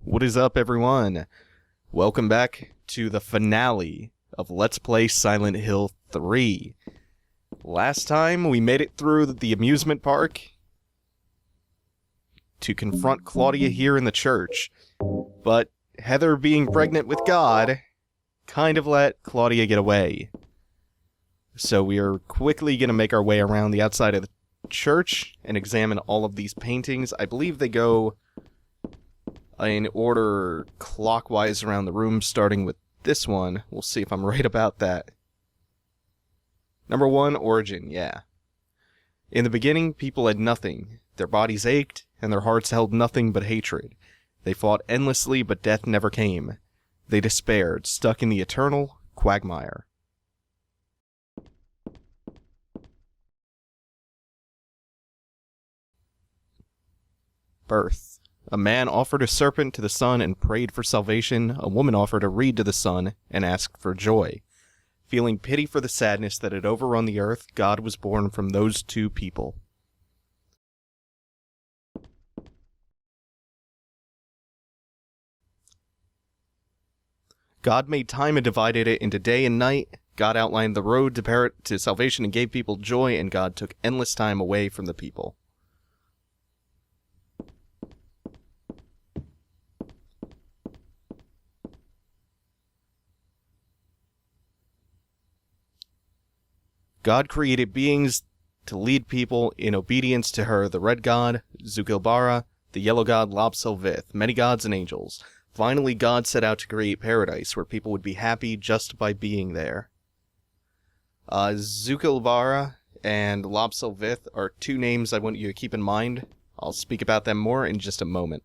What is up, everyone? Welcome back to the finale of Let's Play Silent Hill 3. Last time, we made it through the amusement park to confront Claudia here in the church, but Heather being pregnant with God kind of let Claudia get away. So we are quickly going to make our way around the outside of the church and examine all of these paintings. I believe they go in order clockwise around the room, starting with this one. We'll see if I'm right about that. Number 1, origin, yeah. In the beginning, people had nothing. Their bodies ached, and their hearts held nothing but hatred. They fought endlessly, but death never came. They despaired, stuck in the eternal quagmire. Birth. A man offered a serpent to the sun and prayed for salvation. A woman offered a reed to the sun and asked for joy. Feeling pity for the sadness that had overrun the earth, God was born from those two people. God made time and divided it into day and night. God outlined the road to salvation and gave people joy, and God took endless time away from the people. God created beings to lead people in obedience to her, the red god, Zukilbara, the yellow god, Lobselvith, many gods and angels. Finally, God set out to create paradise, where people would be happy just by being there. Zukilbara and Lobselvith are two names I want you to keep in mind. I'll speak about them more in just a moment.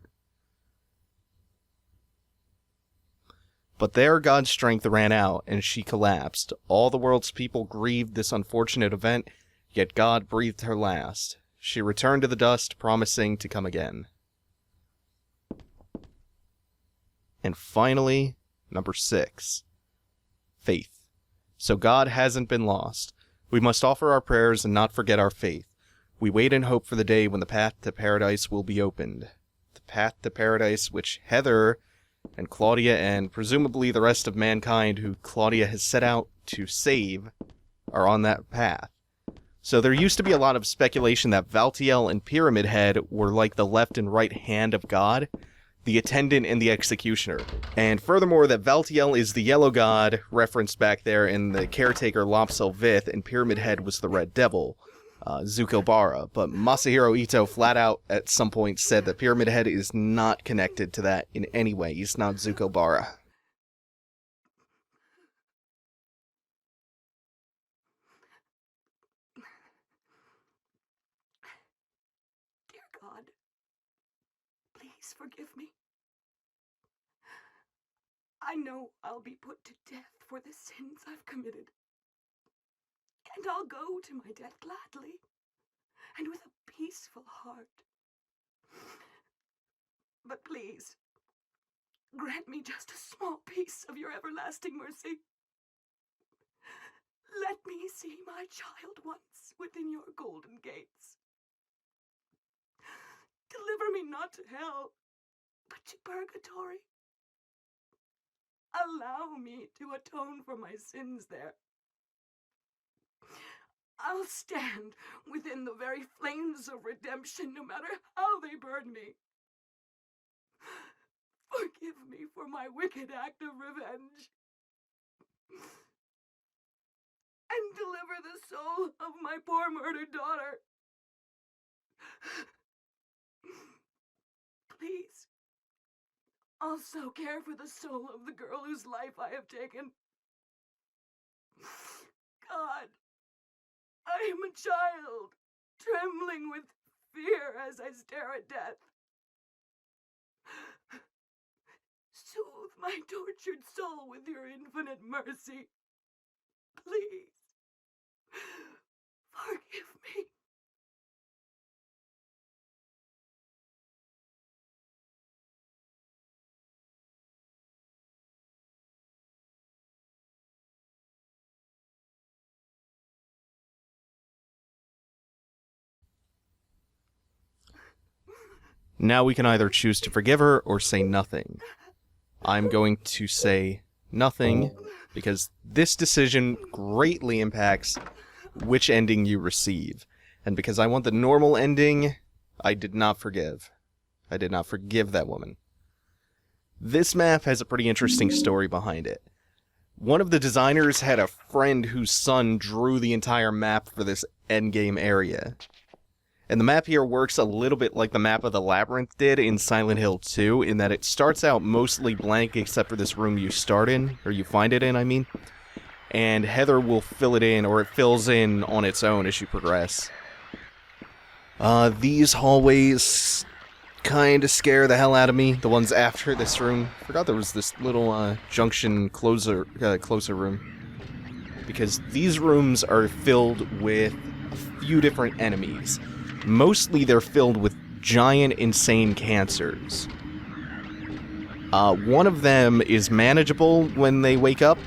But there God's strength ran out, and she collapsed. All the world's people grieved this unfortunate event, yet God breathed her last. She returned to the dust, promising to come again. And finally, number 6. Faith. So God hasn't been lost. We must offer our prayers and not forget our faith. We wait and hope for the day when the path to paradise will be opened. The path to paradise which Heather and Claudia, and presumably the rest of mankind who Claudia has set out to save, are on that path. So there used to be a lot of speculation that Valtiel and Pyramid Head were like the left and right hand of God, the attendant and the executioner. And furthermore, that Valtiel is the yellow god, referenced back there in the caretaker Lobselvith, and Pyramid Head was the red devil, Zukilbara. But Masahiro Ito flat out at some point said that Pyramid Head is not connected to that in any way. He's not Zukilbara. Dear God, please forgive me. I know I'll be put to death for the sins I've committed. And I'll go to my death gladly, and with a peaceful heart. But please, grant me just a small piece of your everlasting mercy. Let me see my child once within your golden gates. Deliver me not to hell, but to purgatory. Allow me to atone for my sins there. I'll stand within the very flames of redemption, no matter how they burn me. Forgive me for my wicked act of revenge. And deliver the soul of my poor murdered daughter. Please, also care for the soul of the girl whose life I have taken. God, I am a child, trembling with fear as I stare at death. Soothe my tortured soul with your infinite mercy. Please, forgive me. Now we can either choose to forgive her or say nothing. I'm going to say nothing, because this decision greatly impacts which ending you receive. And because I want the normal ending, I did not forgive. I did not forgive that woman. This map has a pretty interesting story behind it. One of the designers had a friend whose son drew the entire map for this endgame area. And the map here works a little bit like the map of the Labyrinth did in Silent Hill 2, in that it starts out mostly blank except for this room you start in, or you find it in, I mean. And Heather will fill it in, or it fills in on its own as you progress. These hallways kind of scare the hell out of me, the ones after this room. Forgot there was this little junction closer room. Because these rooms are filled with a few different enemies. Mostly they're filled with giant, insane cancers. One of them is manageable when they wake up,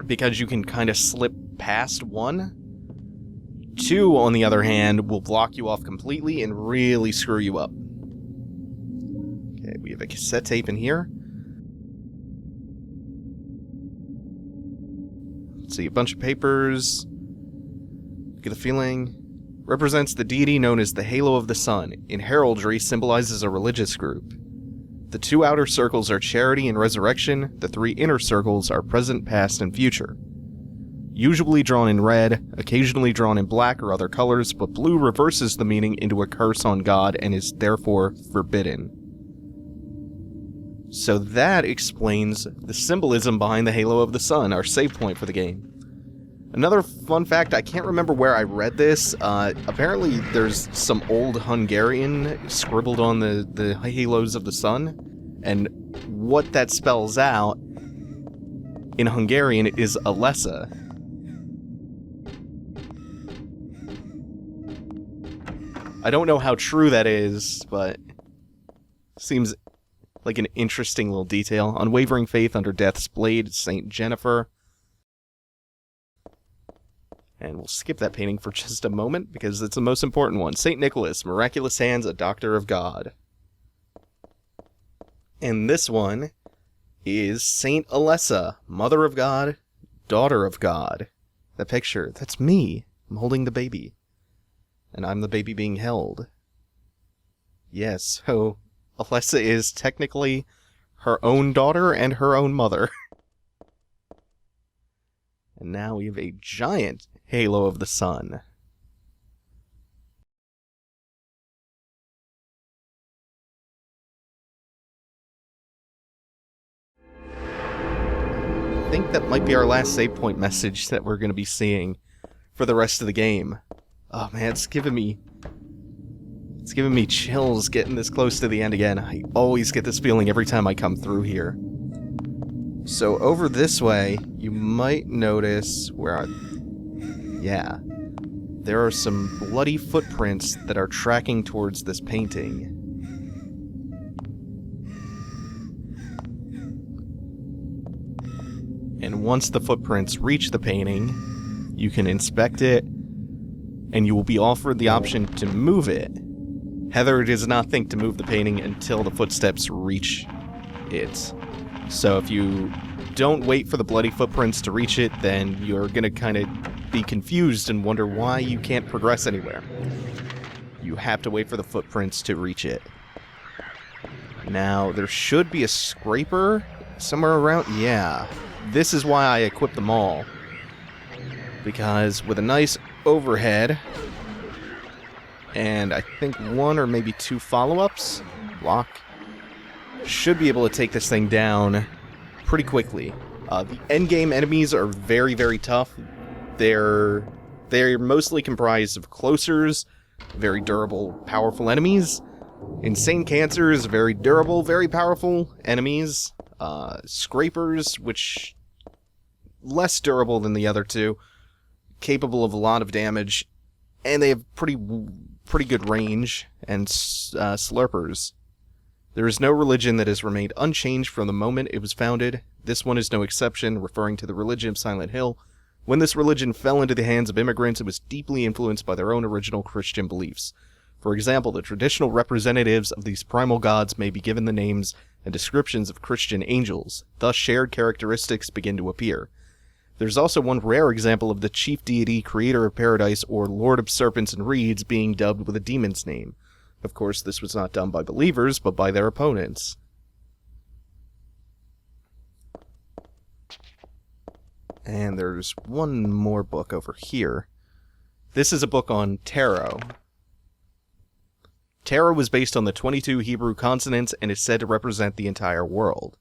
because you can kind of slip past one. Two, on the other hand, will block you off completely and really screw you up. Okay, we have a cassette tape in here. Let's see, a bunch of papers. Get a feeling. Represents the deity known as the Halo of the Sun. In heraldry, symbolizes a religious group. The two outer circles are charity and resurrection. The three inner circles are present, past, and future. Usually drawn in red, occasionally drawn in black or other colors, but blue reverses the meaning into a curse on God and is therefore forbidden. So that explains the symbolism behind the Halo of the Sun, our save point for the game. Another fun fact, I can't remember where I read this. Apparently there's some old Hungarian scribbled on the halos of the sun, and what that spells out in Hungarian is Alessa. I don't know how true that is, but seems like an interesting little detail. Unwavering faith under death's blade, Saint Jennifer. And we'll skip that painting for just a moment, because it's the most important one. St. Nicholas, miraculous hands, a doctor of God. And this one is Saint Alessa, mother of God, daughter of God. The picture, that's me. I'm holding the baby. And I'm the baby being held. Yes, so Alessa is technically her own daughter and her own mother. And now we have a giant Halo of the Sun. I think that might be our last save point message that we're going to be seeing for the rest of the game. Oh man, it's giving me chills getting this close to the end again. I always get this feeling every time I come through here. So over this way, you might notice yeah, there are some bloody footprints that are tracking towards this painting. And once the footprints reach the painting, you can inspect it, and you will be offered the option to move it. Heather does not think to move the painting until the footsteps reach it. So if you don't wait for the bloody footprints to reach it, then you're gonna kind of be confused and wonder why you can't progress anywhere. You have to wait for the footprints to reach it. Now, there should be a scraper somewhere around. Yeah, this is why I equipped them all. Because with a nice overhead, and I think one or maybe two follow-ups, block, should be able to take this thing down pretty quickly. The endgame enemies are very, very tough. They're mostly comprised of closers, very durable, powerful enemies. Insane cancers, very durable, very powerful enemies. Scrapers, which less durable than the other two, capable of a lot of damage, and they have pretty good range. And slurpers. There is no religion that has remained unchanged from the moment it was founded. This one is no exception, referring to the religion of Silent Hill. When this religion fell into the hands of immigrants, it was deeply influenced by their own original Christian beliefs. For example, the traditional representatives of these primal gods may be given the names and descriptions of Christian angels, thus shared characteristics begin to appear. There's also one rare example of the chief deity, creator of paradise, or lord of serpents and reeds being dubbed with a demon's name. Of course, this was not done by believers, but by their opponents. And there's one more book over here. This is a book on tarot. Tarot was based on the 22 Hebrew consonants and is said to represent the entire world.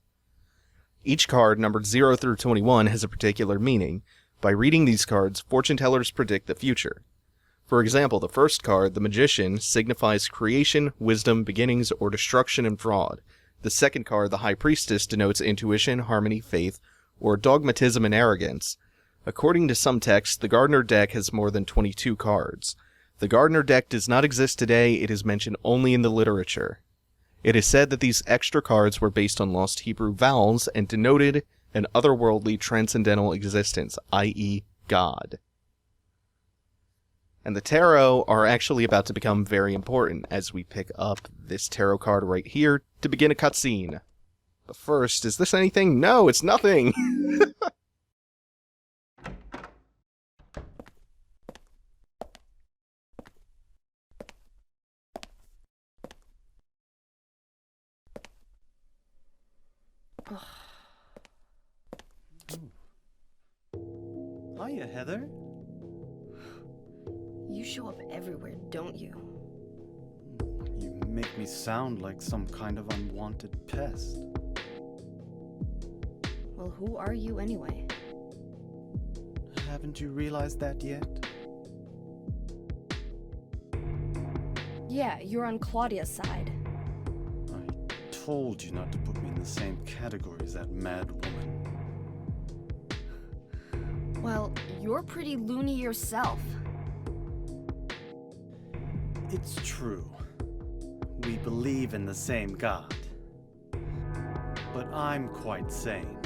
Each card, numbered 0 through 21, has a particular meaning. By reading these cards, fortune tellers predict the future. For example, the first card, the Magician, signifies creation, wisdom, beginnings, or destruction and fraud. The second card, the High Priestess, denotes intuition, harmony, faith, or dogmatism and arrogance. According to some texts, the Gardner deck has more than 22 cards. The Gardner deck does not exist today, it is mentioned only in the literature. It is said that these extra cards were based on lost Hebrew vowels and denoted an otherworldly transcendental existence, i.e. God. And the tarot are actually about to become very important as we pick up this tarot card right here to begin a cutscene. But first, is this anything? No, it's nothing! Hiya, Heather. You show up everywhere, don't you? You make me sound like some kind of unwanted pest. Well, who are you anyway? Haven't you realized that yet? Yeah, you're on Claudia's side. I told you not to put me in the same category as that mad woman. Well, you're pretty loony yourself. It's true. We believe in the same God. But I'm quite sane.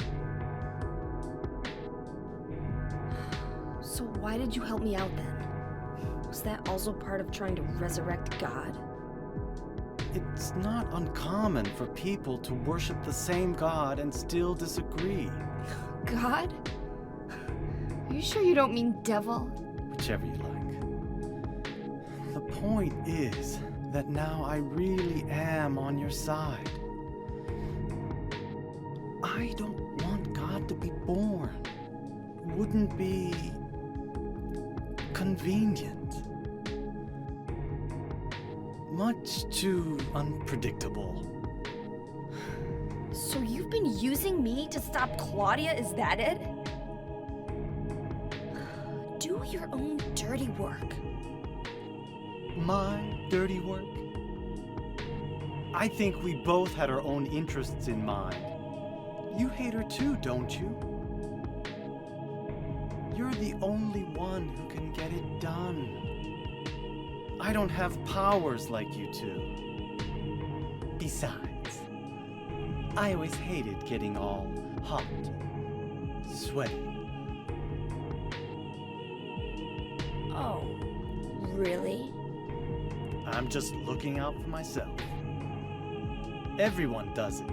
So why did you help me out then? Was that also part of trying to resurrect God? It's not uncommon for people to worship the same God and still disagree. God? Are you sure you don't mean devil? Whichever you like. The point is that now I really am on your side. I don't want God to be born. Wouldn't be convenient. Much too unpredictable. So you've been using me to stop Claudia, is that it? Do your own dirty work. My dirty work? I think we both had our own interests in mind. You hate her too, don't you? You're the only one who can get it done. I don't have powers like you two. Besides, I always hated getting all hot, sweaty. Oh, really? I'm just looking out for myself. Everyone does it.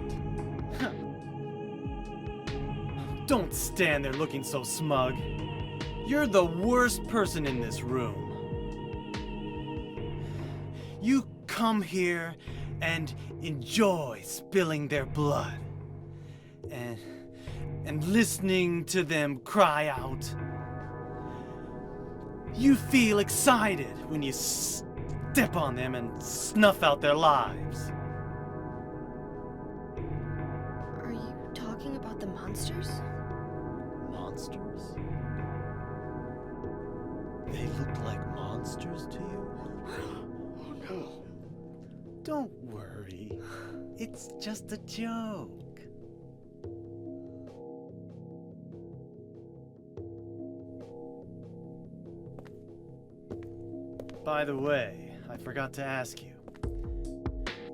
Don't stand there looking so smug. You're the worst person in this room. You come here and enjoy spilling their blood. And listening to them cry out. You feel excited when you step on them and snuff out their lives. Are you talking about the monsters? Monsters? They look like monsters to you? Oh no. Don't worry. It's just a joke. By the way, I forgot to ask you.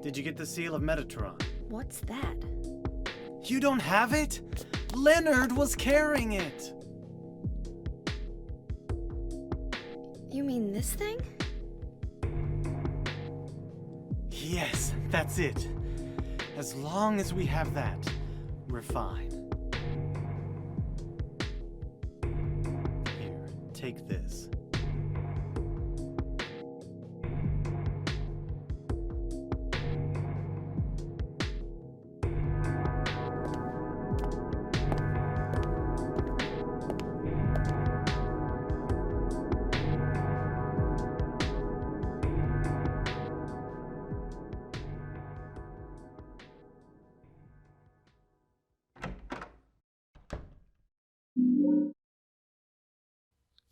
Did you get the Seal of Metatron? What's that? You don't have it? Leonard was carrying it. You mean this thing? Yes, that's it. As long as we have that, we're fine. Here, take this.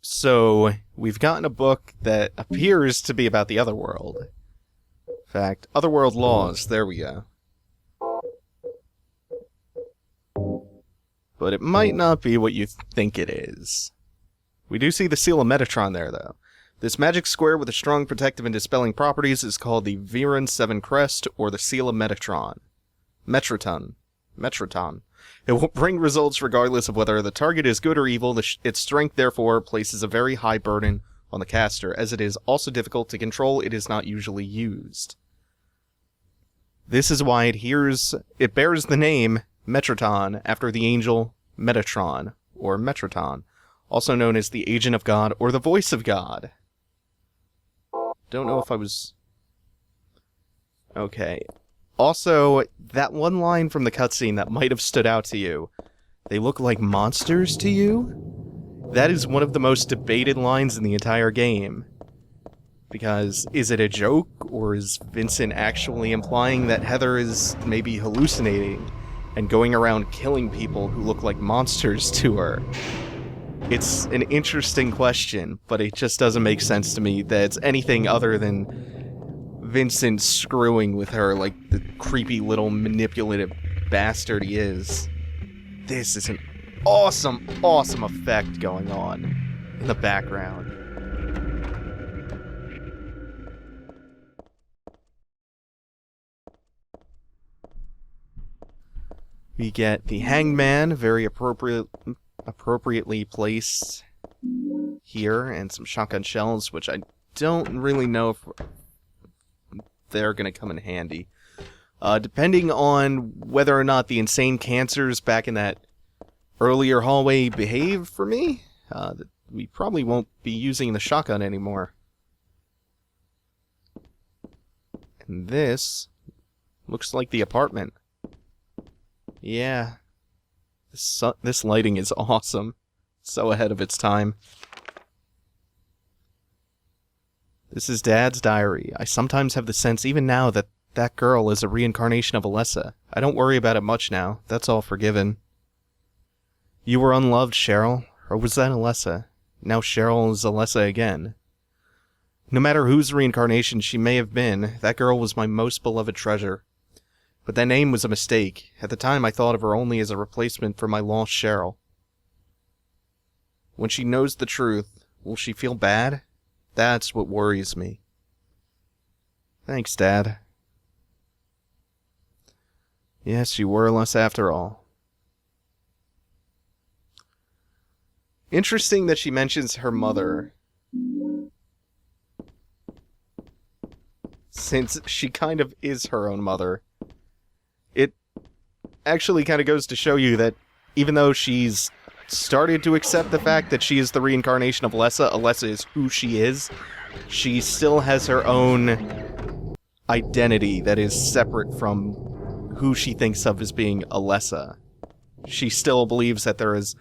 So, we've gotten a book that appears to be about the Otherworld. In fact, Otherworld Laws, there we go. But it might not be what you think it is. We do see the Seal of Metatron there, though. This magic square with a strong protective and dispelling properties is called the Viren 7 Crest, or the Seal of Metatron. Metraton. It will bring results regardless of whether the target is good or evil. Its strength, therefore, places a very high burden on the caster, as it is also difficult to control. It is not usually used. This is why it bears the name Metraton after the angel Metatron, or Metraton, also known as the Agent of God or the Voice of God. Don't know if I was... Okay. Also, that one line from the cutscene that might have stood out to you, they look like monsters to you? That is one of the most debated lines in the entire game. Because, is it a joke, or is Vincent actually implying that Heather is maybe hallucinating and going around killing people who look like monsters to her? It's an interesting question, but it just doesn't make sense to me that it's anything other than Vincent screwing with her like the creepy little manipulative bastard he is. This is an awesome, awesome effect going on in the background. We get the hangman, very appropriately placed here, and some shotgun shells, which I don't really know if they're going to come in handy. Depending on whether or not the insane cancers back in that earlier hallway behave for me, we probably won't be using the shotgun anymore. And this looks like the apartment. Yeah. This lighting is awesome. So ahead of its time. This is Dad's diary. I sometimes have the sense, even now, that that girl is a reincarnation of Alessa. I don't worry about it much now. That's all forgiven. You were unloved, Cheryl. Or was that Alessa? Now Cheryl is Alessa again. No matter whose reincarnation she may have been, that girl was my most beloved treasure. But that name was a mistake. At the time, I thought of her only as a replacement for my lost Cheryl. When she knows the truth, will she feel bad? That's what worries me. Thanks, Dad. Yes, you were less after all. Interesting that she mentions her mother, since she kind of is her own mother. It actually kind of goes to show you that even though she's started to accept the fact that she is the reincarnation of Alessa is who she is, she still has her own identity that is separate from who she thinks of as being Alessa. She still believes that there is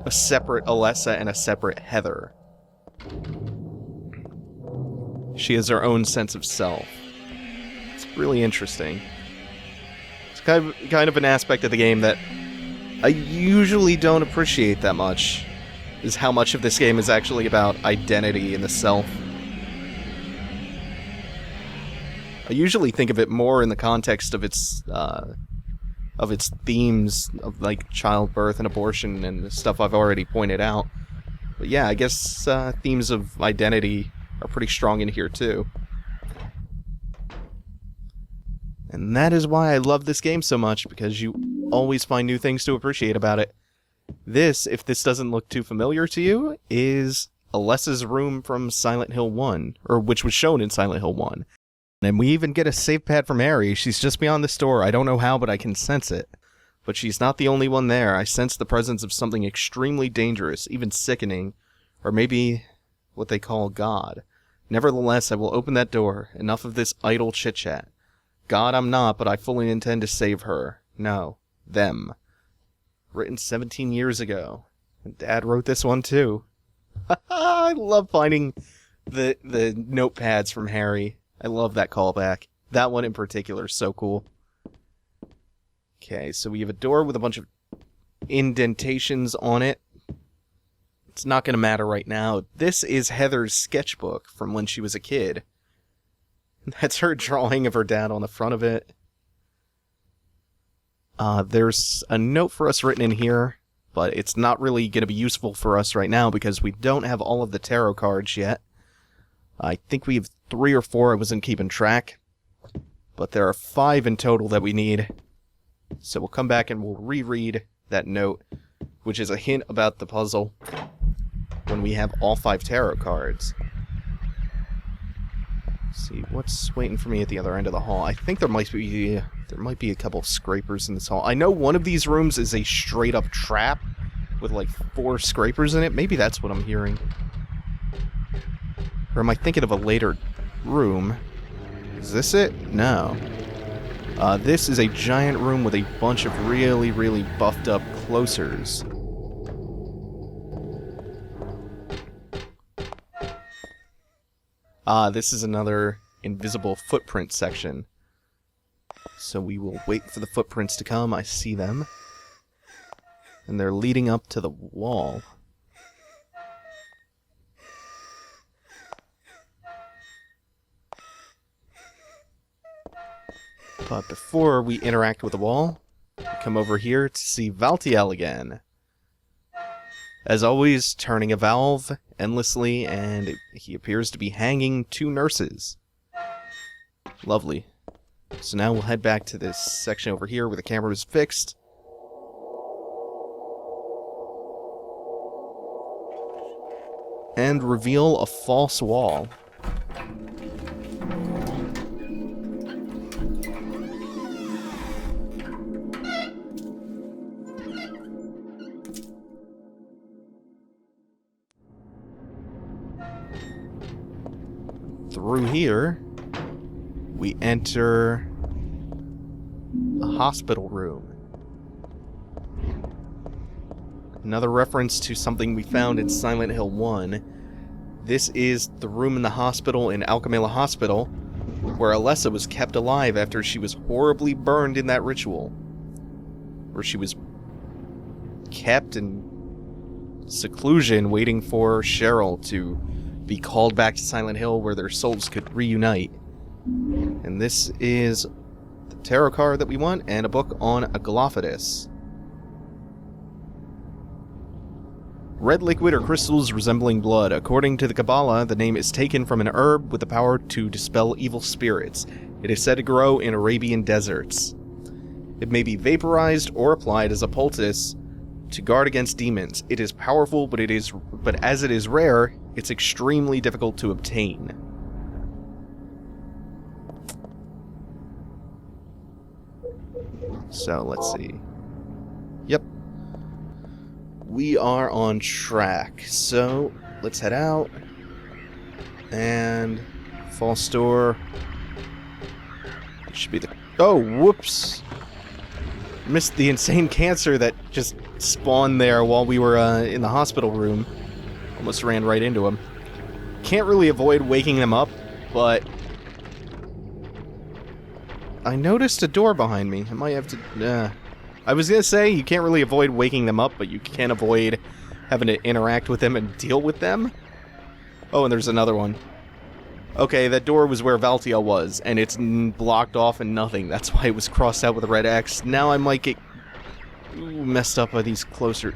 a separate Alessa and a separate Heather. She has her own sense of self. It's really interesting. It's kind of an aspect of the game that I usually don't appreciate that much, is how much of this game is actually about identity and the self. I usually think of it more in the context of its themes of like childbirth and abortion and the stuff I've already pointed out. But yeah, I guess themes of identity are pretty strong in here too. And that is why I love this game so much, because you always find new things to appreciate about it. This, if this doesn't look too familiar to you, is Alessa's room from Silent Hill 1, or which was shown in Silent Hill 1. And we even get a save pad from Harry. She's just beyond this door. I don't know how, but I can sense it. But she's not the only one there. I sense the presence of something extremely dangerous, even sickening, or maybe what they call God. Nevertheless, I will open that door. Enough of this idle chit-chat. God I'm not, but I fully intend to save her. No, them. Written 17 years ago. And Dad wrote this one too. I love finding the notepads from Harry. I love that callback. That one in particular is so cool. Okay, so we have a door with a bunch of indentations on it. It's not going to matter right now. This is Heather's sketchbook from when she was a kid. That's her drawing of her dad on the front of it. There's a note for us written in here, but it's not really going to be useful for us right now because we don't have all of the tarot cards yet. I think we have 3 or 4, I wasn't keeping track. But there are 5 in total that we need. So we'll come back and we'll reread that note, which is a hint about the puzzle when we have all 5 tarot cards. Let's see, what's waiting for me at the other end of the hall? I think there might be a couple of scrapers in this hall. I know one of these rooms is a straight-up trap with like 4 scrapers in it. Maybe that's what I'm hearing. Or am I thinking of a later room? Is this it? No. This is a giant room with a bunch of really, really buffed up closers. This is another invisible footprint section. So we will wait for the footprints to come. I see them. And they're leading up to the wall. But before we interact with the wall, we come over here to see Valtiel again. As always, turning a valve endlessly, and he appears to be hanging 2 nurses. Lovely. So now we'll head back to this section over here where the camera is fixed. And reveal a false wall. Through here, we enter a hospital room. Another reference to something we found in Silent Hill 1. This is the room in the hospital in Alchemilla Hospital, where Alessa was kept alive after she was horribly burned in that ritual. Where she was kept in seclusion waiting for Cheryl to be called back to Silent Hill where their souls could reunite. And this is the tarot card that we want and a book on Aglaophatus. Red liquid or crystals resembling blood. According to the Kabbalah, the name is taken from an herb with the power to dispel evil spirits. It is said to grow in Arabian deserts. It may be vaporized or applied as a poultice to guard against demons. It is powerful, but as it is rare, it's extremely difficult to obtain. So, let's see. Yep. We are on track. So, let's head out. And false door. It should be the... Oh, whoops! Missed the insane cancer that just spawned there while we were in the hospital room. Almost ran right into him. Can't really avoid waking them up, but I noticed a door behind me. I might have to... I was gonna say, you can't really avoid waking them up, but you can avoid having to interact with them and deal with them. Oh, and there's another one. Okay, that door was where Valtiel was, and it's blocked off and nothing. That's why it was crossed out with a red X. Now I might get messed up by these closer...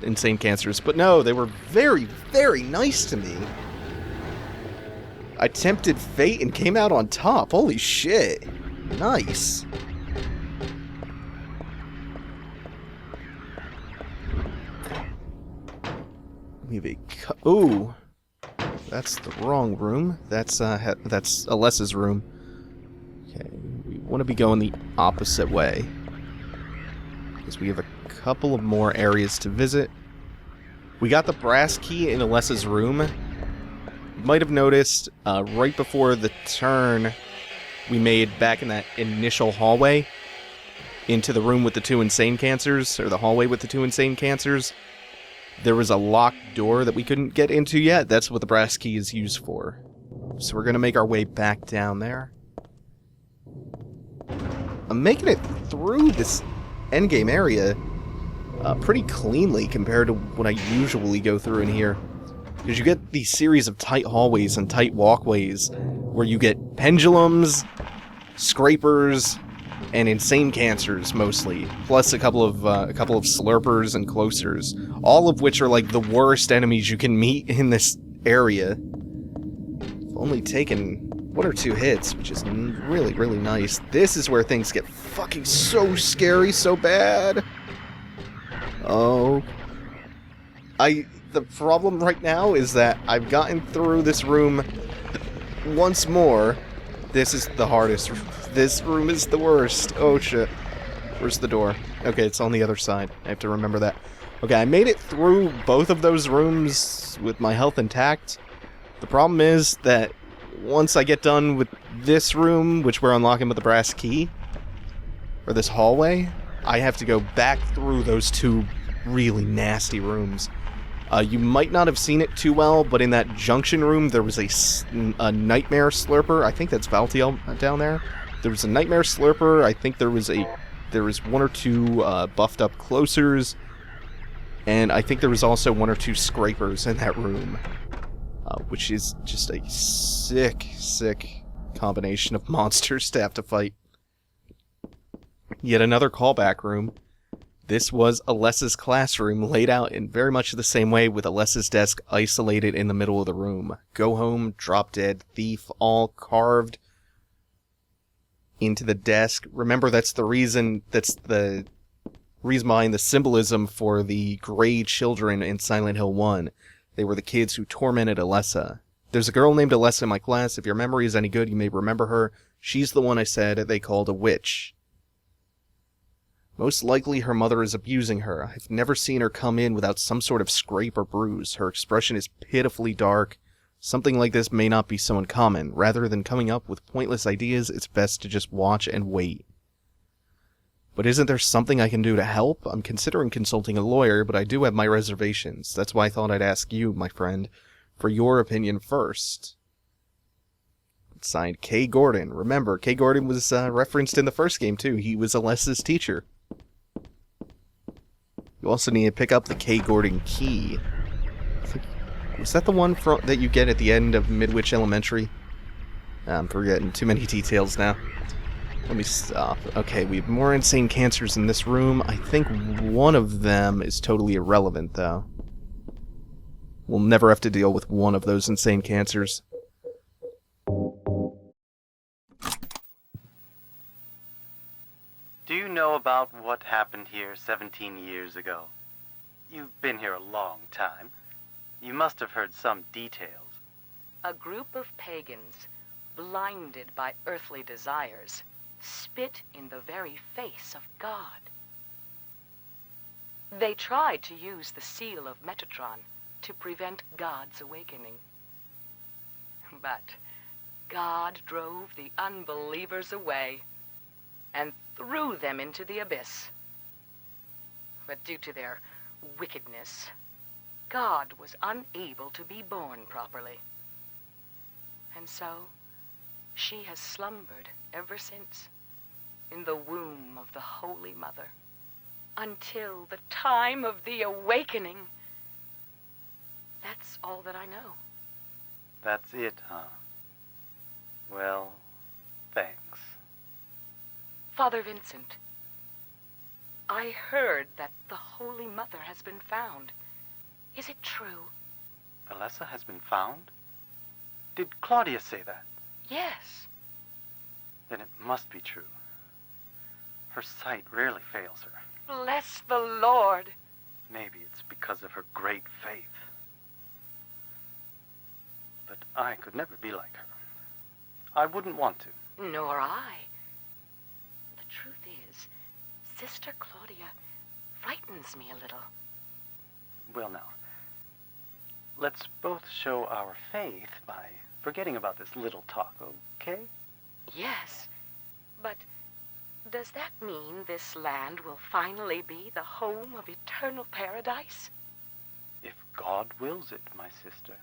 insane cancers. But no, they were very, very nice to me. I tempted fate and came out on top. Holy shit. Nice. We have a... Ooh. that's the wrong room. That's Alessa's room. Okay, we want to be going the opposite way. Because we have a couple of more areas to visit. We got the brass key in Alessa's room. You might have noticed, right before the turn we made back in that initial hallway into the room with the 2 insane cancers, or the hallway with the 2 insane cancers, there was a locked door that we couldn't get into yet. That's what the brass key is used for. So we're going to make our way back down there. I'm making it through this endgame area pretty cleanly compared to what I usually go through in here. Because you get these series of tight hallways and tight walkways where you get pendulums, scrapers, and insane cancers mostly, plus a couple of slurpers and closers, all of which are like the worst enemies you can meet in this area. I've only taken 1 or 2 hits, which is really, really nice. This is where things get fucking so scary, so bad. Oh. The problem right now is that I've gotten through this room once more. This is the hardest. This room is the worst. Oh shit. Where's the door? Okay, it's on the other side. I have to remember that. Okay, I made it through both of those rooms with my health intact. The problem is that once I get done with this room, which we're unlocking with the brass key, or this hallway, I have to go back through those 2 really nasty rooms. You might not have seen it too well, but in that junction room, there was a nightmare slurper. I think that's Valtiel down there. There was a nightmare slurper. I think there was 1 or 2 buffed up closers, and I think there was also 1 or 2 scrapers in that room, which is just a sick, sick combination of monsters to have to fight. Yet another callback room. This was Alessa's classroom, laid out in very much the same way, with Alessa's desk isolated in the middle of the room. Go home, drop dead, thief, all carved into the desk. Remember, that's the reason behind the symbolism for the Grey Children in Silent Hill 1. They were the kids who tormented Alessa. There's a girl named Alessa in my class. If your memory is any good, you may remember her. She's the one I said they called a witch. Most likely her mother is abusing her. I've never seen her come in without some sort of scrape or bruise. Her expression is pitifully dark. Something like this may not be so uncommon. Rather than coming up with pointless ideas, it's best to just watch and wait. But isn't there something I can do to help? I'm considering consulting a lawyer, but I do have my reservations. That's why I thought I'd ask you, my friend, for your opinion first. Signed, K. Gordon. Remember, K. Gordon was referenced in the first game, too. He was Alessa's teacher. You also need to pick up the K. Gordon key. Was that the one that you get at the end of Midwich Elementary? I'm forgetting too many details now. Let me stop. Okay, we have more insane cancers in this room. I think one of them is totally irrelevant, though. We'll never have to deal with one of those insane cancers. Do you know about what happened here 17 years ago? You've been here a long time. You must have heard some details. A group of pagans, blinded by earthly desires, spit in the very face of God. They tried to use the seal of Metatron to prevent God's awakening. But God drove the unbelievers away and threw them into the abyss. But due to their wickedness, God was unable to be born properly. And so, she has slumbered ever since, in the womb of the Holy Mother, until the time of the awakening. That's all that I know. That's it, huh? Well, thanks. Father Vincent, I heard that the Holy Mother has been found. Is it true? Alessa has been found? Did Claudia say that? Yes. Then it must be true. Her sight rarely fails her. Bless the Lord. Maybe it's because of her great faith. but I could never be like her. I wouldn't want to. Nor I. The truth is, Sister Claudia frightens me a little. Well, now, let's both show our faith by forgetting about this little talk, okay? Yes, but does that mean this land will finally be the home of eternal paradise? If God wills it, my sister.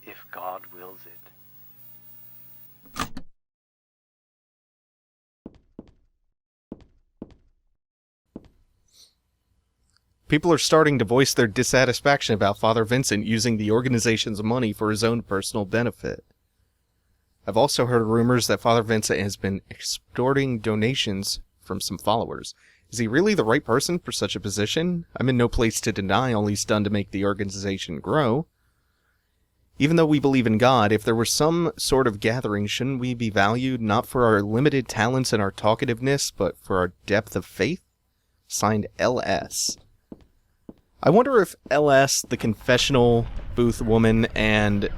If God wills it. People are starting to voice their dissatisfaction about Father Vincent using the organization's money for his own personal benefit. I've also heard rumors that Father Vincent has been extorting donations from some followers. Is he really the right person for such a position? I'm in no place to deny all he's done to make the organization grow. Even though we believe in God, if there were some sort of gathering, shouldn't we be valued not for our limited talents and our talkativeness, but for our depth of faith? Signed, LS. I wonder if LS, the confessional booth woman, and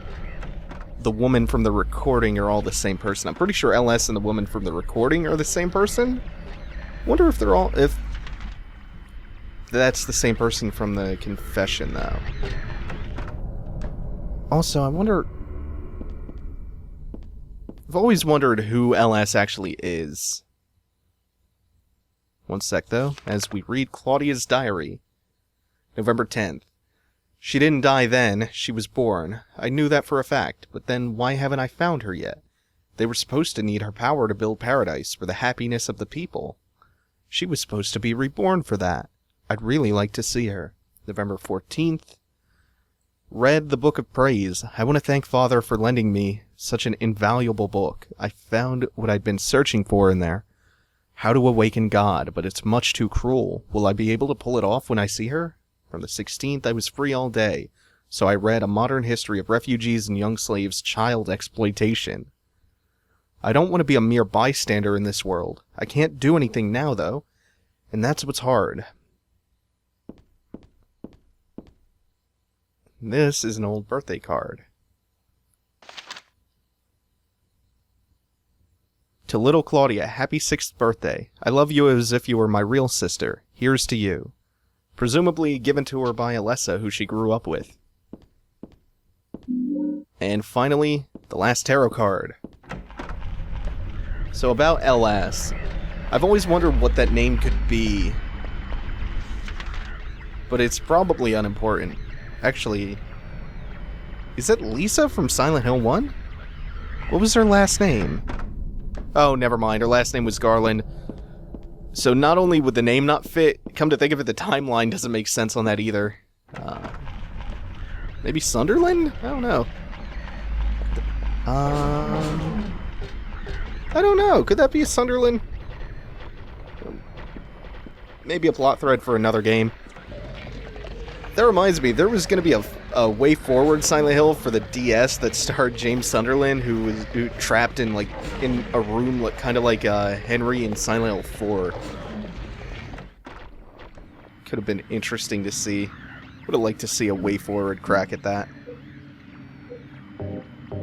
the woman from the recording are all the same person. I'm pretty sure LS and the woman from the recording are the same person. Wonder if they're all... if that's the same person from the confession, though. Also, I wonder... I've always wondered who LS actually is. One sec, though, as we read Claudia's diary. November 10th. She didn't die then, she was born. I knew that for a fact, but then why haven't I found her yet? They were supposed to need her power to build paradise for the happiness of the people. She was supposed to be reborn for that. I'd really like to see her. November 14th. Read the Book of Praise. I want to thank Father for lending me such an invaluable book. I found what I'd been searching for in there. How to awaken God, but it's much too cruel. Will I be able to pull it off when I see her? From the 16th, I was free all day, so I read A Modern History of Refugees and Young Slaves' Child Exploitation. I don't want to be a mere bystander in this world. I can't do anything now, though, and that's what's hard. This is an old birthday card. To little Claudia, happy 6th birthday. I love you as if you were my real sister. Here's to you. Presumably given to her by Alessa, who she grew up with. And finally, the last tarot card. So about LS, I've always wondered what that name could be. But it's probably unimportant. Actually, is it Lisa from Silent Hill 1? What was her last name? Oh, never mind, her last name was Garland. So not only would the name not fit, come to think of it, the timeline doesn't make sense on that either. Maybe Sunderland? I don't know. I don't know. Could that be a Sunderland? Maybe a plot thread for another game. That reminds me, there was going to be a Way Forward Silent Hill for the DS that starred James Sunderland, who was trapped in a room kind of like Henry in Silent Hill 4. Could have been interesting to see. Would have liked to see a Way Forward crack at that.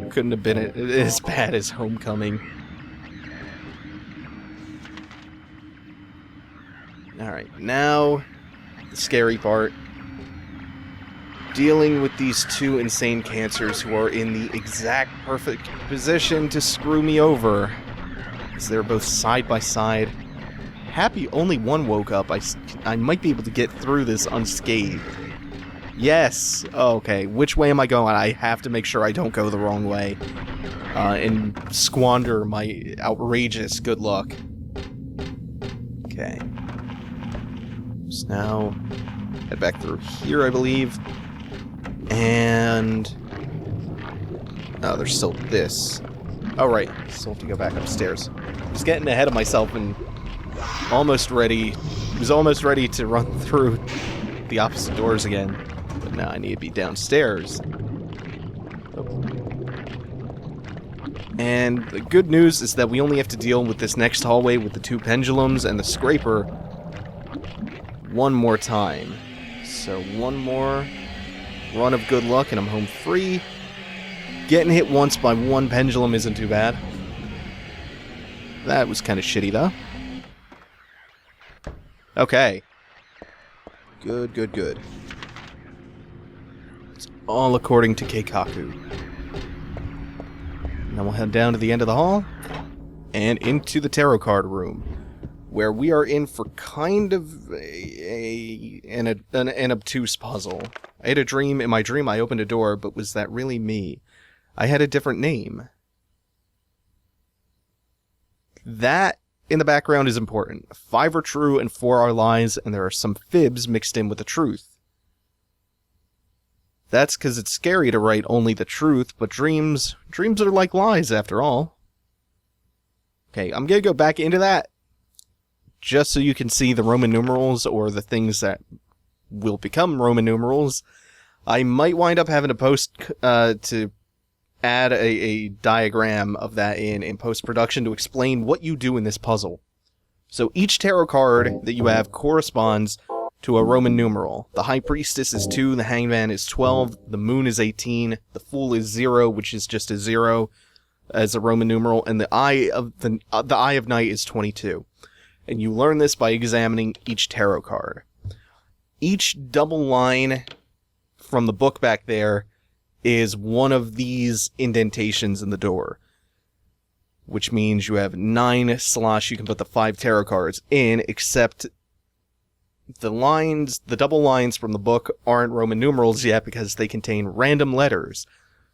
Couldn't have been as bad as Homecoming. Alright, now the scary part. Dealing with these two insane cancers who are in the exact perfect position to screw me over. As they're both side by side. Happy only one woke up. I might be able to get through this unscathed. Yes! Oh, okay, which way am I going? I have to make sure I don't go the wrong way. And squander my outrageous good luck. Okay. So now, head back through here, I believe. And... oh, there's still this. Oh, right. Still have to go back upstairs. I was getting ahead of myself and almost ready... was almost ready to run through the opposite doors again. But now I need to be downstairs. Oh. And the good news is that we only have to deal with this next hallway with the two pendulums and the scraper one more time. So one more run of good luck and I'm home free. Getting hit once by one pendulum isn't too bad. That was kind of shitty, though. Okay. Good, good, good. It's all according to Keikaku. Now we'll head down to the end of the hall and into the tarot card room, where we are in for kind of an obtuse puzzle. I had a dream. In my dream, I opened a door, but was that really me? I had a different name. That, in the background, is important. 5 are true and 4 are lies, and there are some fibs mixed in with the truth. That's because it's scary to write only the truth, but dreams are like lies, after all. Okay, I'm going to go back into that, just so you can see the Roman numerals, or the things that will become Roman numerals. I might wind up having to post to add a diagram of that in post-production to explain what you do in this puzzle. So each tarot card that you have corresponds to a Roman numeral. The High Priestess is 2, the Hangman is 12, the Moon is 18, the Fool is 0, which is just a 0 as a Roman numeral, and the Eye of Night is 22. And you learn this by examining each tarot card. Each double line from the book back there is one of these indentations in the door, which means you have 9 slots you can put the 5 tarot cards in, except the double lines from the book aren't Roman numerals yet because they contain random letters.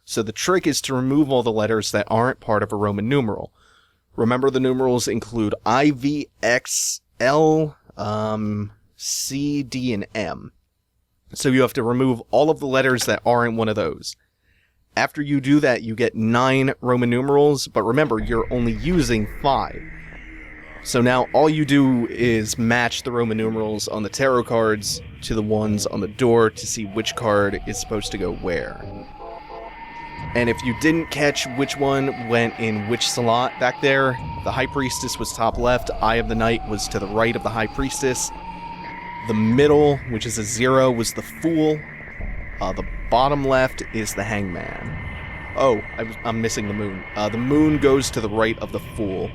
So the trick is to remove all the letters that aren't part of a Roman numeral. Remember, the numerals include I, V, X, L, C, D, and M. So you have to remove all of the letters that aren't one of those. After you do that, you get 9 Roman numerals, but remember, you're only using 5. So now all you do is match the Roman numerals on the tarot cards to the ones on the door to see which card is supposed to go where. And if you didn't catch which one went in which slot back there, the High Priestess was top left, Eye of the Night was to the right of the High Priestess, the middle, which is a 0, was the Fool, the bottom left is the Hangman. Oh, I'm missing the Moon. The Moon goes to the right of the Fool.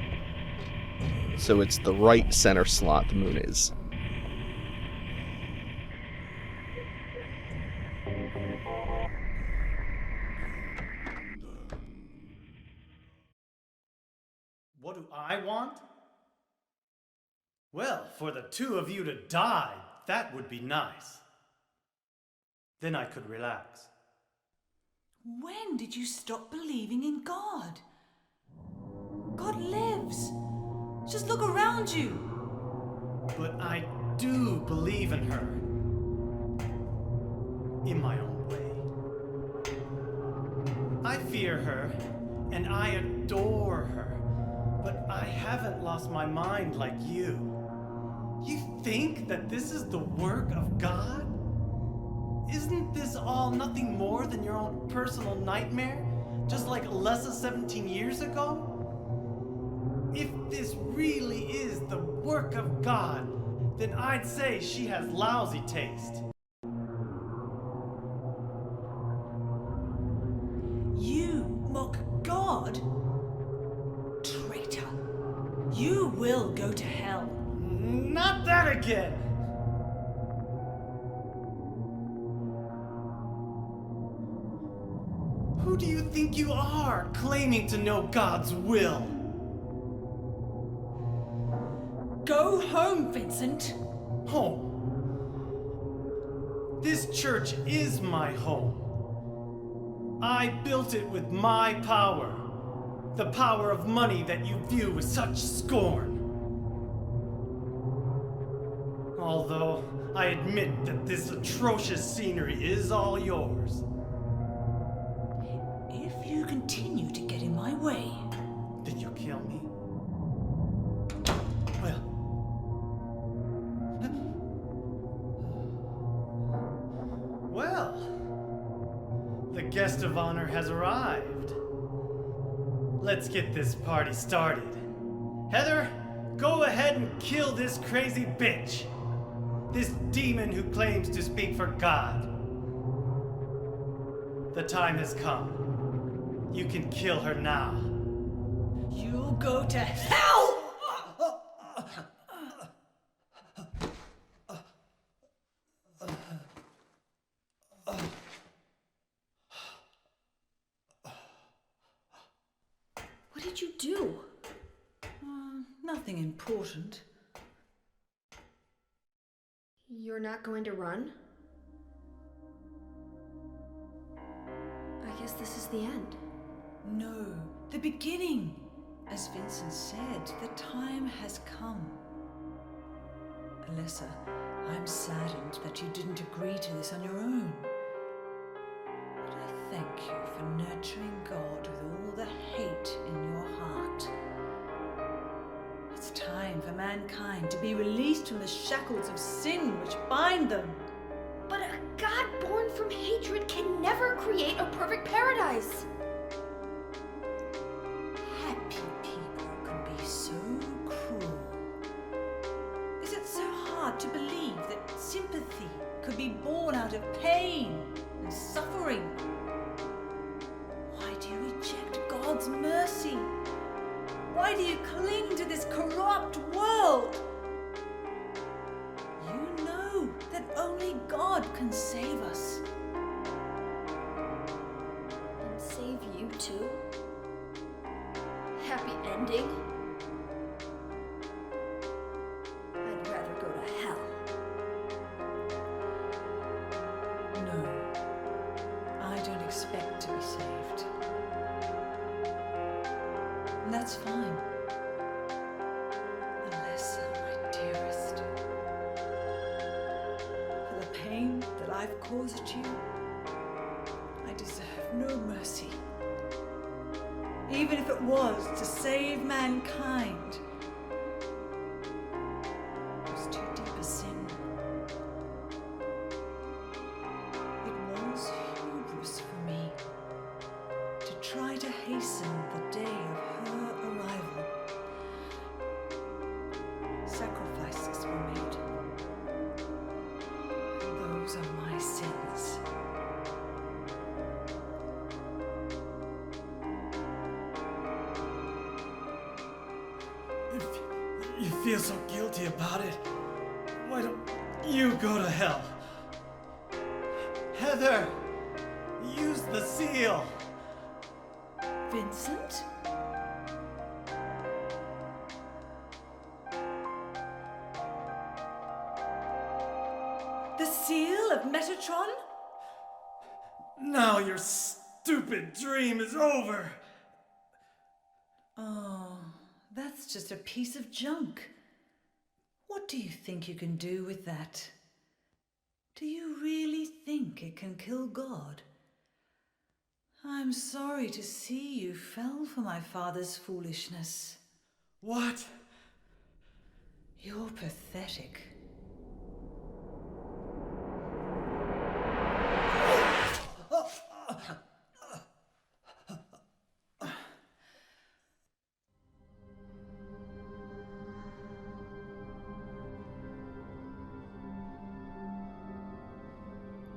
So it's the right center slot the Moon is. What do I want? Well, for the 2 of you to die, that would be nice. Then I could relax. When did you stop believing in God? God lives. Just look around you. But I do believe in her. In my own way. I fear her, and I adore her. But I haven't lost my mind like you. You think that this is the work of God? Isn't this all nothing more than your own personal nightmare? Just like less than 17 years ago? If this really is the work of God, then I'd say she has lousy taste. You mock God? Traitor. You will go to hell. Not that again! Who do you think you are, claiming to know God's will? Go home, Vincent. Home. This church is my home. I built it with my power. The power of money that you view with such scorn. Although I admit that this atrocious scenery is all yours. If you continue to get in my way... Did you kill me? Well... Well... The guest of honor has arrived. Let's get this party started. Heather, go ahead and kill this crazy bitch. This demon who claims to speak for God. The time has come. You can kill her now. You'll go to hell! What did you do? Nothing important. You're not going to run? I guess this is the end. No, the beginning. As Vincent said, the time has come. Alessa, I'm saddened that you didn't agree to this on your own. But I thank you for nurturing God with all the hate in your heart. It's time for mankind to be released from the shackles of sin which bind them. But a god born from hatred can never create a perfect paradise. Happy people can be so cruel. Is it so hard to believe that sympathy could be born out of pain and suffering? Why do you reject God's mercy? Why do you cling to this corrupt world? You know that only God can save us. And save you too? Happy ending? I'd rather go to hell. No, I don't expect to be saved. And that's fine. Alessa, my dearest. For the pain that I've caused you, I deserve no mercy. Even if it was to save mankind. It was too deep a sin. It was hubris for me to try to hasten the day of her arrival. Sacrifices were made. And those are my sins. If you feel so guilty about it, why don't you go to hell? Heather, use the seal. Vincent? The seal of Metatron? Now your stupid dream is over. Oh, that's just a piece of junk. What do you think you can do with that? Do you really think it can kill God? I'm sorry to see you fell for my father's foolishness. What? You're pathetic.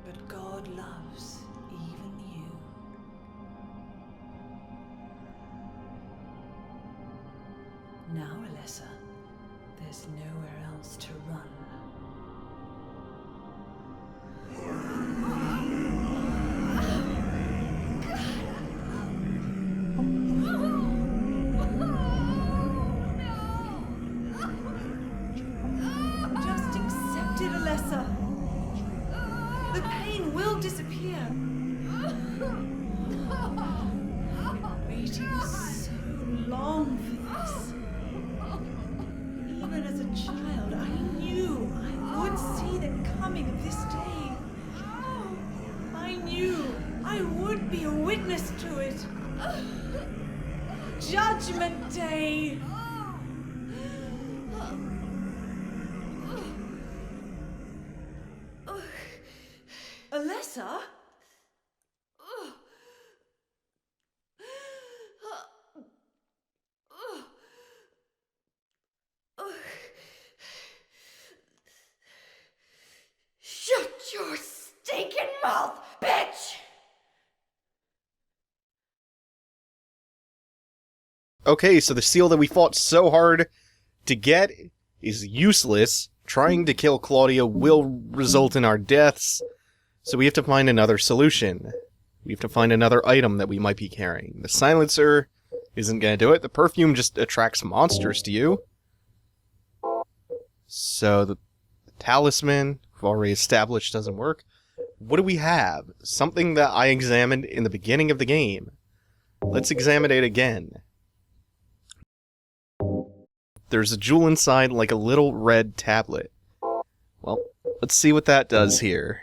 But God loves even you. Now, Alessa, there's nowhere else to run. Just accept it, Alessa. The pain will disappear. I've been waiting so long for this. Even as a child, I knew I would see the coming of this day. I knew I would be a witness to it. Judgment Day. Alessa? Shut your stinking mouth, bitch! Okay, so the seal that we fought so hard to get is useless. Trying to kill Claudia will result in our deaths. So we have to find another solution. We have to find another item that we might be carrying. The silencer isn't going to do it. The perfume just attracts monsters to you. So the talisman, we've already established, doesn't work. What do we have? Something that I examined in the beginning of the game. Let's examine it again. There's a jewel inside, like a little red tablet. Well, let's see what that does here.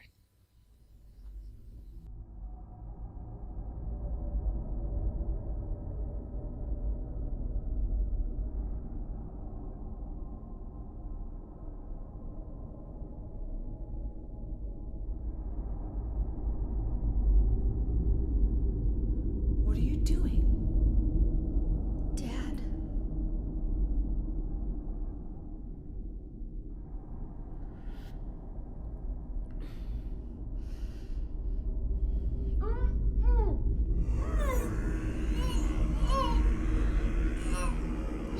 What are you doing? Dad.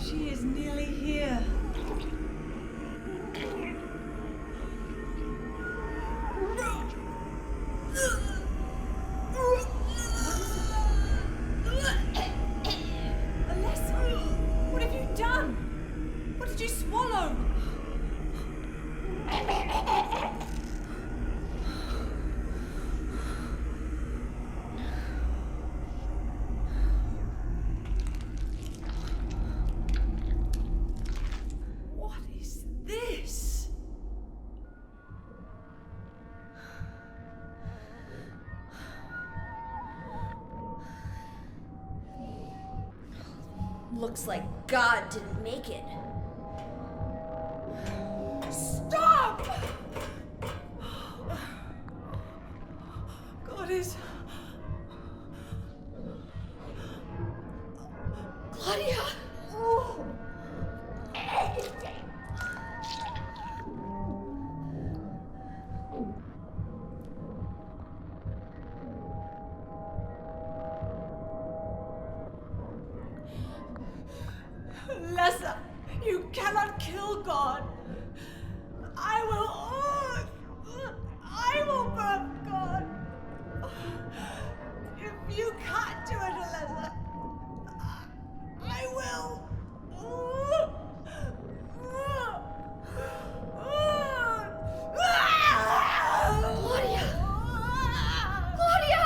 She is nearly here. Alessa, what have you done? What did you swallow? What is this? Looks like God didn't make it. Stop! God is... Claudia! Alessa, you cannot kill God. I will birth God. If you can't do it, Alessa, I will. Claudia! Claudia!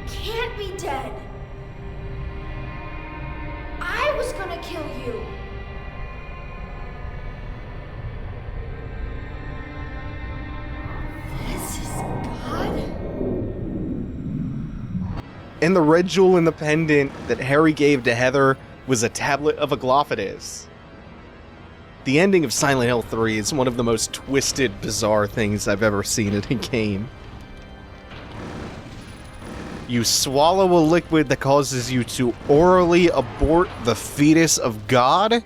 Can't be dead. And the red jewel in the pendant that Harry gave to Heather was a tablet of Aglaophatis. The ending of Silent Hill 3 is one of the most twisted, bizarre things I've ever seen in a game. You swallow a liquid that causes you to orally abort the fetus of God.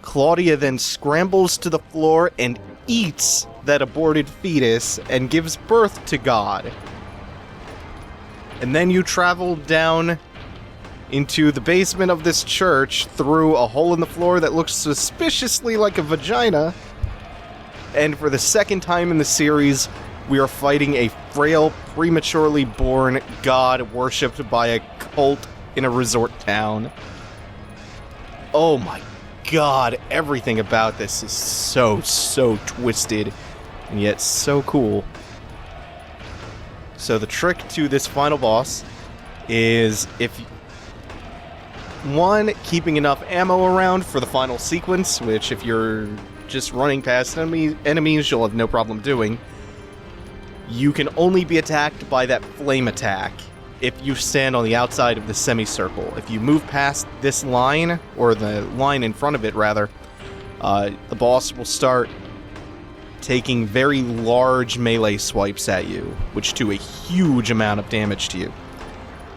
Claudia then scrambles to the floor and eats that aborted fetus and gives birth to God. And then you travel down into the basement of this church through a hole in the floor that looks suspiciously like a vagina. And for the second time in the series, we are fighting a frail, prematurely born god worshipped by a cult in a resort town. Oh my god, everything about this is so twisted, and yet so cool. So the trick to this final boss is keeping enough ammo around for the final sequence, which if you're just running past enemies, you'll have no problem doing. You can only be attacked by that flame attack if you stand on the outside of the semicircle. If you move past this line, or the line in front of it rather, the boss will start taking very large melee swipes at you, which do a huge amount of damage to you.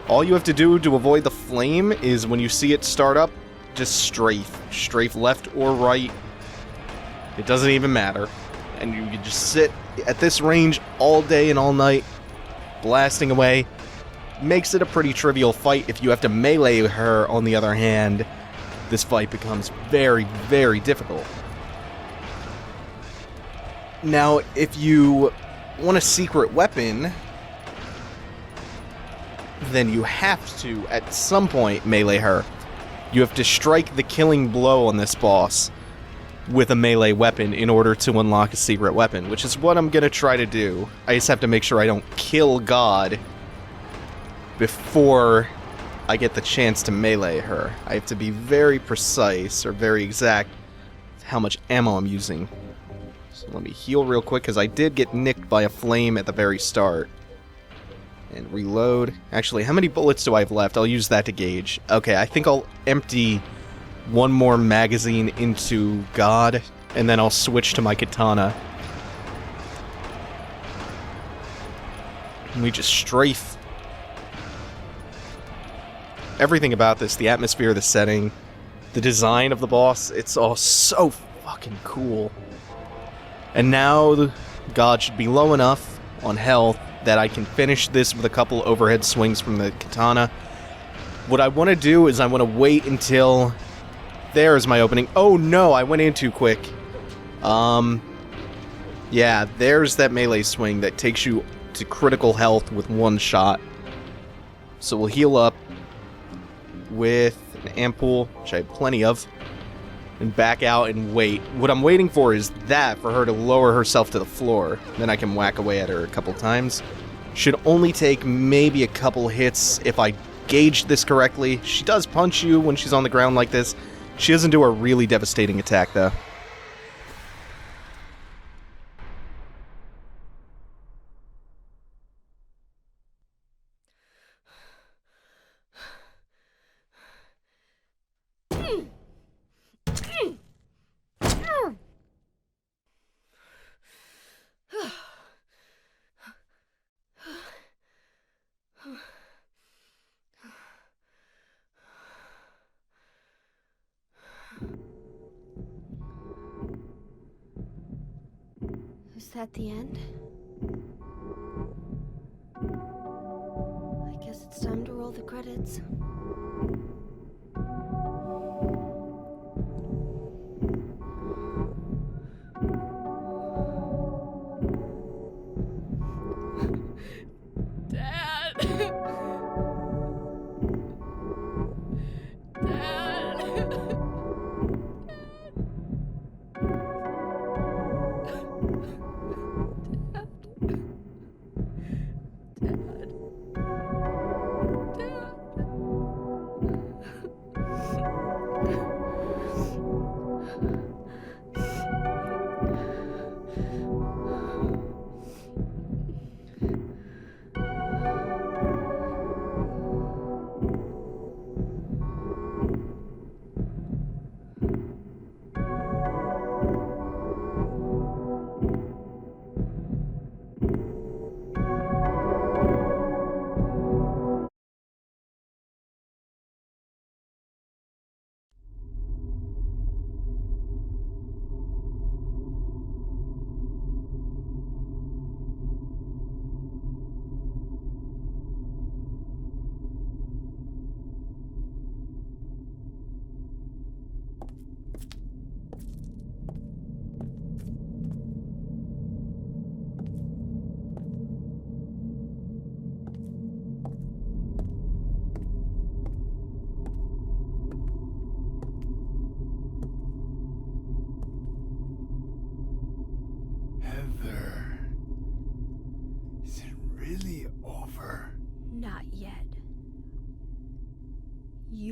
All you have to do to avoid the flame is when you see it start up, just strafe left or right. It doesn't even matter. And you can just sit at this range all day and all night, blasting away. Makes it a pretty trivial fight. If you have to melee her, on the other hand, this fight becomes very, very difficult. Now, if you want a secret weapon, then you have to, at some point, melee her. You have to strike the killing blow on this boss with a melee weapon in order to unlock a secret weapon, which is what I'm going to try to do. I just have to make sure I don't kill God before I get the chance to melee her. I have to be very precise, or very exact, with how much ammo I'm using. So let me heal real quick, because I did get nicked by a flame at the very start. And reload. Actually, how many bullets do I have left? I'll use that to gauge. Okay, I think I'll empty one more magazine into God, and then I'll switch to my katana. And we just strafe. Everything about this, the atmosphere, the setting, the design of the boss, it's all so fucking cool. And now God should be low enough on health that I can finish this with a couple overhead swings from the katana. What I want to do is I want to wait until... There's my opening. Oh no, I went in too quick. Yeah, there's that melee swing that takes you to critical health with one shot. So we'll heal up with an ampoule, which I have plenty of, and back out and wait. What I'm waiting for is that, for her to lower herself to the floor. Then I can whack away at her a couple times. Should only take maybe a couple hits if I gauge this correctly. She does punch you when she's on the ground like this. She doesn't do a really devastating attack, though. Is that the end? I guess it's time to roll the credits.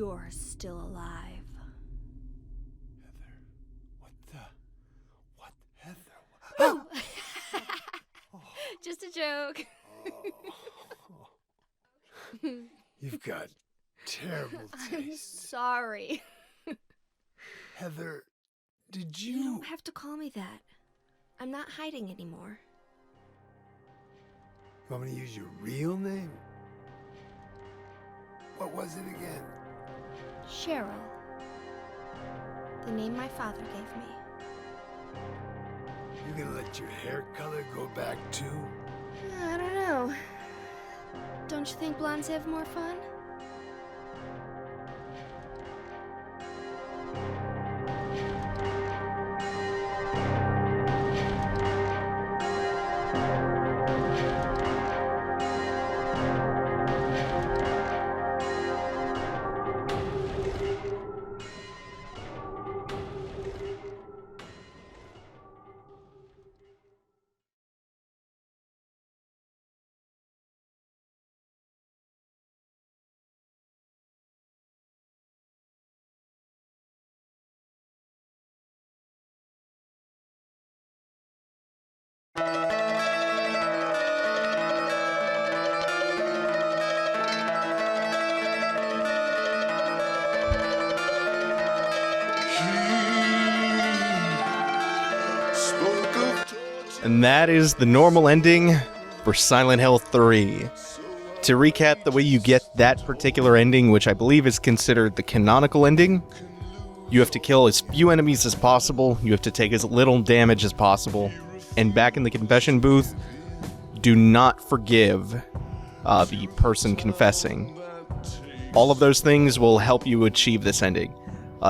you're still alive. Heather, Just a joke. you've got terrible I'm taste. sorry. Heather, did You don't have to call me that. I'm not hiding anymore. You want me to use your real name? What was it again? Cheryl. The name my father gave me. You gonna let your hair color go back too? I don't know. Don't you think blondes have more fun? And that is the normal ending for Silent Hill 3. To recap the way you get that particular ending, which I believe is considered the canonical ending, you have to kill as few enemies as possible, you have to take as little damage as possible, and back in the confession booth, do not forgive the person confessing. All of those things will help you achieve this ending.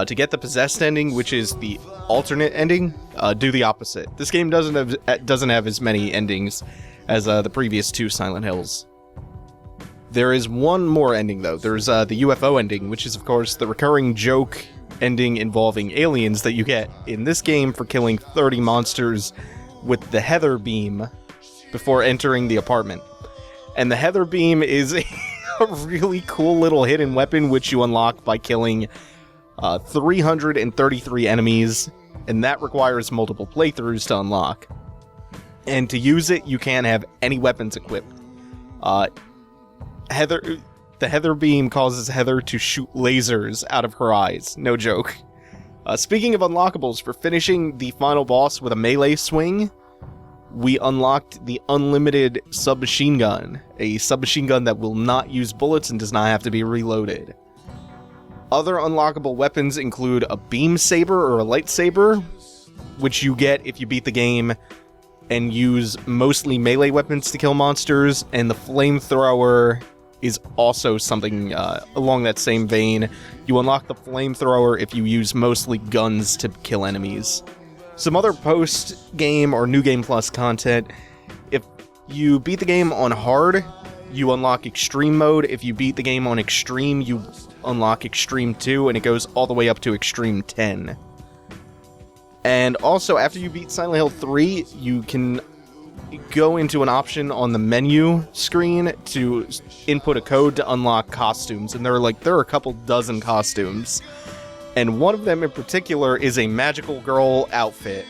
To get the possessed ending, which is the alternate ending, do the opposite. This game doesn't have as many endings as the previous two Silent Hills. There is one more ending, though. There's the UFO ending, which is, of course, the recurring joke ending involving aliens that you get in this game for killing 30 monsters with the Heather Beam before entering the apartment. And the Heather Beam is a really cool little hidden weapon, which you unlock by killing 333 enemies, and that requires multiple playthroughs to unlock. And to use it, you can't have any weapons equipped. The Heather Beam causes Heather to shoot lasers out of her eyes. No joke. Speaking of unlockables, for finishing the final boss with a melee swing, we unlocked the unlimited submachine gun. A submachine gun that will not use bullets and does not have to be reloaded. Other unlockable weapons include a beam saber or a lightsaber, which you get if you beat the game and use mostly melee weapons to kill monsters, and the flamethrower is also something along that same vein. You unlock the flamethrower if you use mostly guns to kill enemies. Some other post-game or New Game Plus content: if you beat the game on hard, you unlock Extreme Mode. If you beat the game on Extreme, you unlock Extreme 2, and it goes all the way up to Extreme 10. And also, after you beat Silent Hill 3, you can go into an option on the menu screen to input a code to unlock costumes, and there are a couple dozen costumes. And one of them in particular is a magical girl outfit.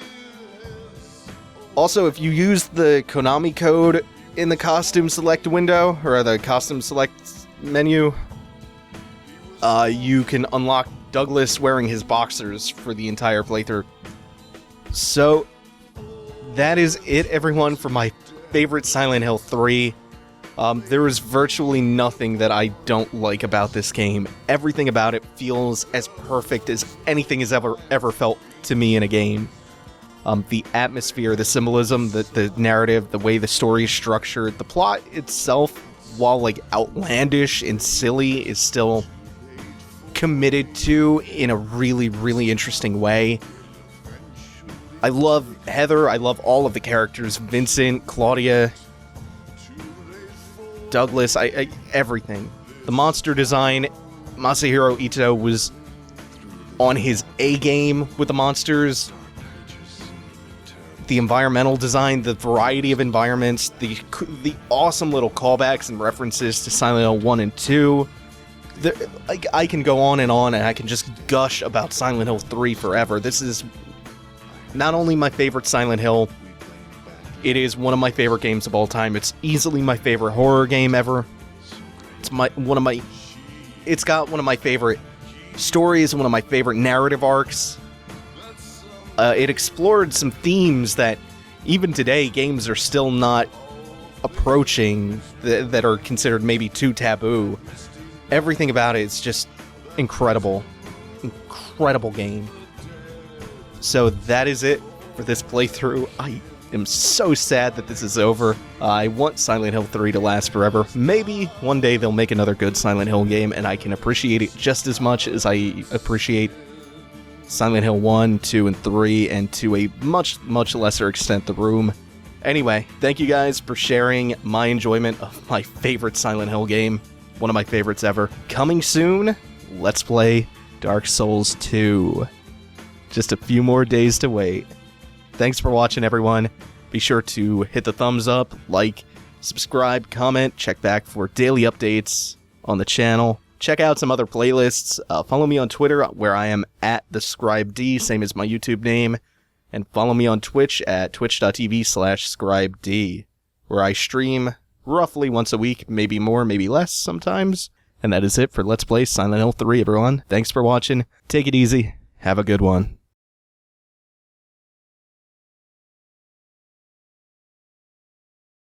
Also, if you use the Konami code in the costume select window, or the costume select menu, you can unlock Douglas wearing his boxers for the entire playthrough. So, that is it, everyone, for my favorite Silent Hill 3. There is virtually nothing that I don't like about this game. Everything about it feels as perfect as anything has ever felt to me in a game. The atmosphere, the symbolism, the narrative, the way the story is structured, the plot itself, while outlandish and silly, is still committed to in a really, really interesting way. I love Heather. I love all of the characters. Vincent, Claudia, Douglas, everything. The monster design, Masahiro Ito was on his A game with the monsters. The environmental design, the variety of environments, the awesome little callbacks and references to Silent Hill 1 and 2. I can go on and I can just gush about Silent Hill 3 forever. This is not only my favorite Silent Hill, it is one of my favorite games of all time. It's easily my favorite horror game ever. It's got one of my favorite stories, one of my favorite narrative arcs. It explored some themes that even today games are still not approaching, that are considered maybe too taboo. Everything about it is just incredible. Incredible game. So that is it for this playthrough. I am so sad that this is over. I want Silent Hill 3 to last forever. Maybe one day they'll make another good Silent Hill game and I can appreciate it just as much as I appreciate Silent Hill 1, 2, and 3, and to a much, much lesser extent, The Room. Anyway, thank you guys for sharing my enjoyment of my favorite Silent Hill game. One of my favorites ever. Coming soon, let's play Dark Souls 2. Just a few more days to wait. Thanks for watching, everyone. Be sure to hit the thumbs up, like, subscribe, comment, check back for daily updates on the channel. Check out some other playlists. Follow me on Twitter, where I am at TheScribeD, same as my YouTube name. And follow me on Twitch at twitch.tv/ScribeD, where I stream roughly once a week, maybe more, maybe less sometimes. And that is it for Let's Play Silent Hill 3, everyone. Thanks for watching. Take it easy. Have a good one.